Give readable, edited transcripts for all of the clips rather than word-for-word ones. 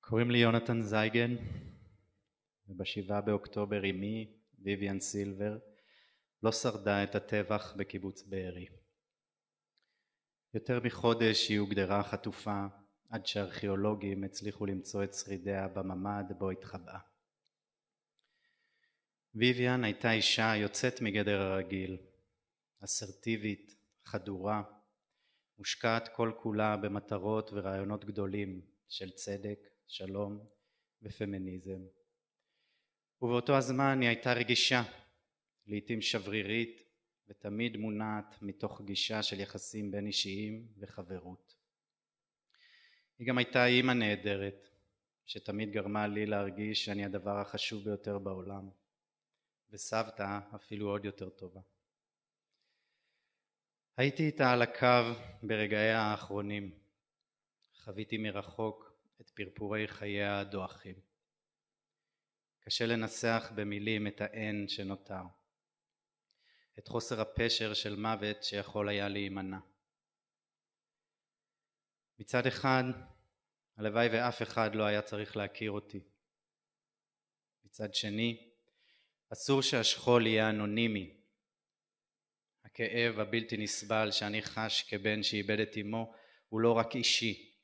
קוראים לי יונתן זייגן, וב7 באוקטובר אמי, ויויאן סילבר, לא שרדה את הטבח בקיבוץ בארי. יותר מחודש היא הוגדרה חטופה, עד שארכיאולוגים הצליחו למצוא את שרידיה בממ"ד בו התחבאה. ויויאן הייתה אישה יוצאת מגדר הרגיל, אסרטיבית, חדורה, מושקעת כל כולה במטרות ורעיונות גדולים של צדק, שלום ופמיניזם. ובאותו הזמן היא הייתה רגישה, לעתים שברירית, ותמיד מונעת מתוך גישה של יחסים בין אישיים וחברות. היא גם הייתה אימא נהדרת, שתמיד גרמה לי להרגיש שאני הדבר החשוב ביותר בעולם, וסבתא אפילו עוד יותר טובה. הייתי איתה על הקו ברגעיה האחרונים, חוויתי מרחוק את פרפורי חייה הדועכים. קשה לנסח במילים את האין שנותר, את חוסר הפשר של מוות שיכול היה להימנע. מצד אחד, הלוואי ואף אחד לא היה צריך להכיר אותי. מצד שני, אסור שהשכול יהיה אנונימי. הכאב הבלתי נסבל שאני חש כבן שאיבד את אמו הוא לא רק אישי.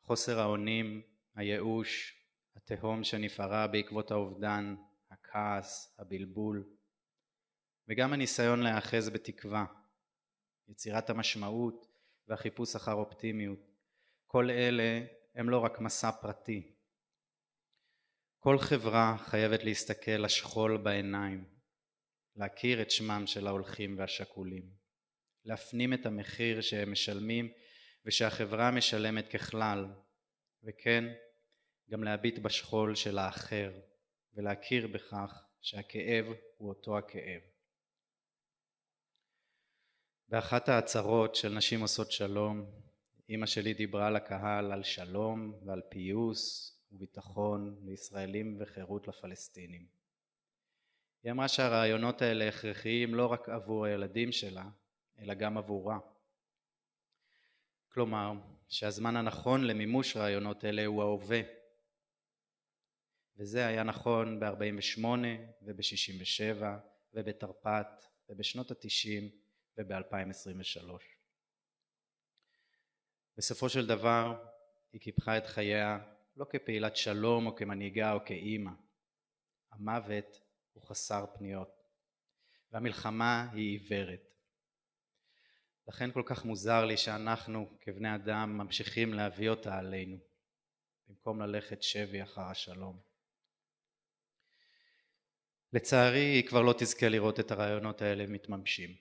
חוסר האונים, הייאוש, התהום שנפערה בעקבות האובדן, הכעס, הבלבול, וגם הניסיון להאחז בתקווה, יצירת המשמעות והחיפוש אחר אופטימיות. כל אלה הם לא רק מסע פרטי. כל חברה חייבת להסתכל לשכול בעיניים, להכיר את שמם של ההולכים והשכולים, להפנים את המחיר שהם משלמים ושהחברה משלמת ככלל, וכן, גם להביט בשכול של האחר ולהכיר בכך שהכאב הוא אותו הכאב. באחת ההצהרות של נשים עושות שלום, אמא שלי דיברה לקהל על שלום ועל פיוס וביטחון לישראלים וחירות לפלסטינים. היא אמרה שהרעיונות האלה הכרחיים לא רק עבור הילדים שלה, אלא גם עבורה. כלומר, שהזמן הנכון למימוש רעיונות אלה הוא ההווה. וזה היה נכון ב-48 וב-67 ובתרפ"ט ובשנות ה-90 וב-2023. בסופו של דבר היא קיפחה את חייה לא כפעילת שלום או כמנהיגה או כאימא. המוות הוא חסר פניות, והמלחמה היא עיוורת. לכן כל כך מוזר לי שאנחנו כבני אדם ממשיכים להביא אותה עלינו, במקום ללכת שבי אחר השלום. לצערי היא כבר לא תזכה לראות את הרעיונות האלה מתממשים.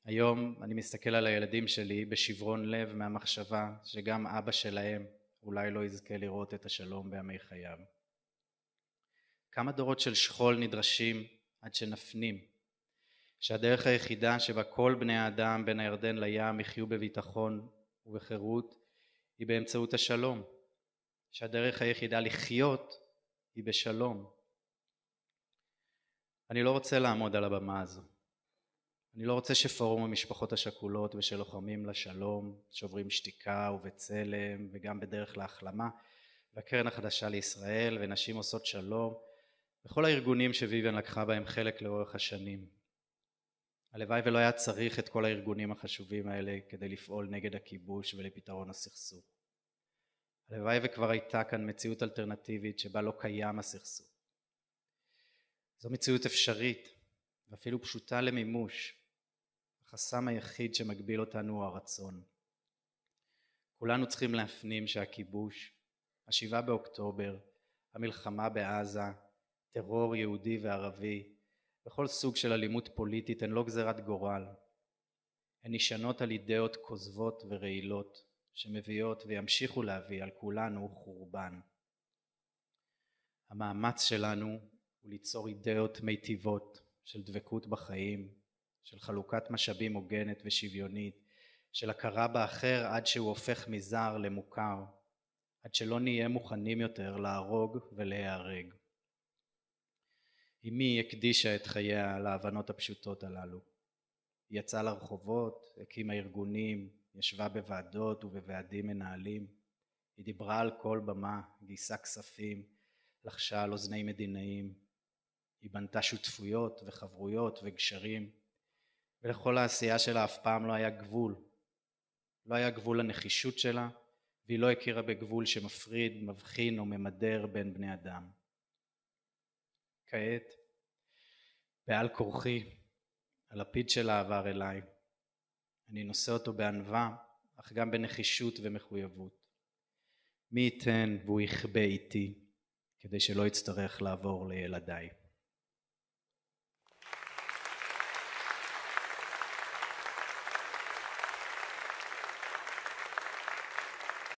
היום אני מסתכל על הילדים שלי בשברון לב מהמחשבה שגם אבא שלהם אולי לא יזכה לראות את השלום בימי חייו. כמה דורות של שכול נדרשים עד שנפנים שהדרך היחידה שבה כל בני האדם בין הירדן לים יחיו בביטחון ובחירות היא באמצעות השלום, שהדרך היחידה לחיות היא בשלום. אני לא רוצה לעמוד על הבמה הזו. אני לא רוצה שפורום המשפחות השכולות ושלוחמים לשלום, שוברים שתיקה ובצלם וגם בדרך להחלמה, והקרן החדשה לישראל ונשים עושות שלום, וכל הארגונים שוויויאן לקחה בהם חלק לאורך השנים. הלוואי ולא היה צריך את כל הארגונים החשובים האלה כדי לפעול נגד הכיבוש ולפתרון הסכסוך. הלוואי וכבר הייתה כאן מציאות אלטרנטיבית שבה לא קיים הסכסוך. זו מציאות אפשרית ואפילו פשוטה למימוש. החסם היחיד שמגביל אותנו הוא הרצון. כולנו צריכים להפנים שהכיבוש, 7 באוקטובר, המלחמה בעזה, טרור יהודי וערבי, וכל סוג של אלימות פוליטית הן לא גזרת גורל. הן נשענות על אידאות כוזבות ורעילות שמביאות וימשיכו להביא על כולנו חורבן. המאמץ שלנו הוא ליצור אידאות מיטיבות של דבקות בחיים, של חלוקת משאבים הוגנת ושוויונית, של הכרה באחר עד שהוא הופך מזר למוכר, עד שלא נהיה מוכנים יותר להרוג ולהיהרג. אמי הקדישה את חייה להבנות הפשוטות הללו. היא יצאה לרחובות, הקימה ארגונים, ישבה בוועדות ובוועדים מנהלים. היא דיברה על כל במה, גייסה כספים, לחשה על אוזני מדינאים, היא בנתה שותפויות וחברויות וגשרים, ולכל העשייה שלה אף פעם לא היה גבול. לא היה גבול לנחישות שלה, והיא לא הכירה בגבול שמפריד, מבחין או ממדר בין בני אדם. כעת, בעל כורחי, הלפיד שלה עבר אליי. אני נושא אותו בענווה, אך גם בנחישות ומחויבות. מי ייתן והוא יכבה איתי, כדי שלא יצטרך לעבור לילדיי.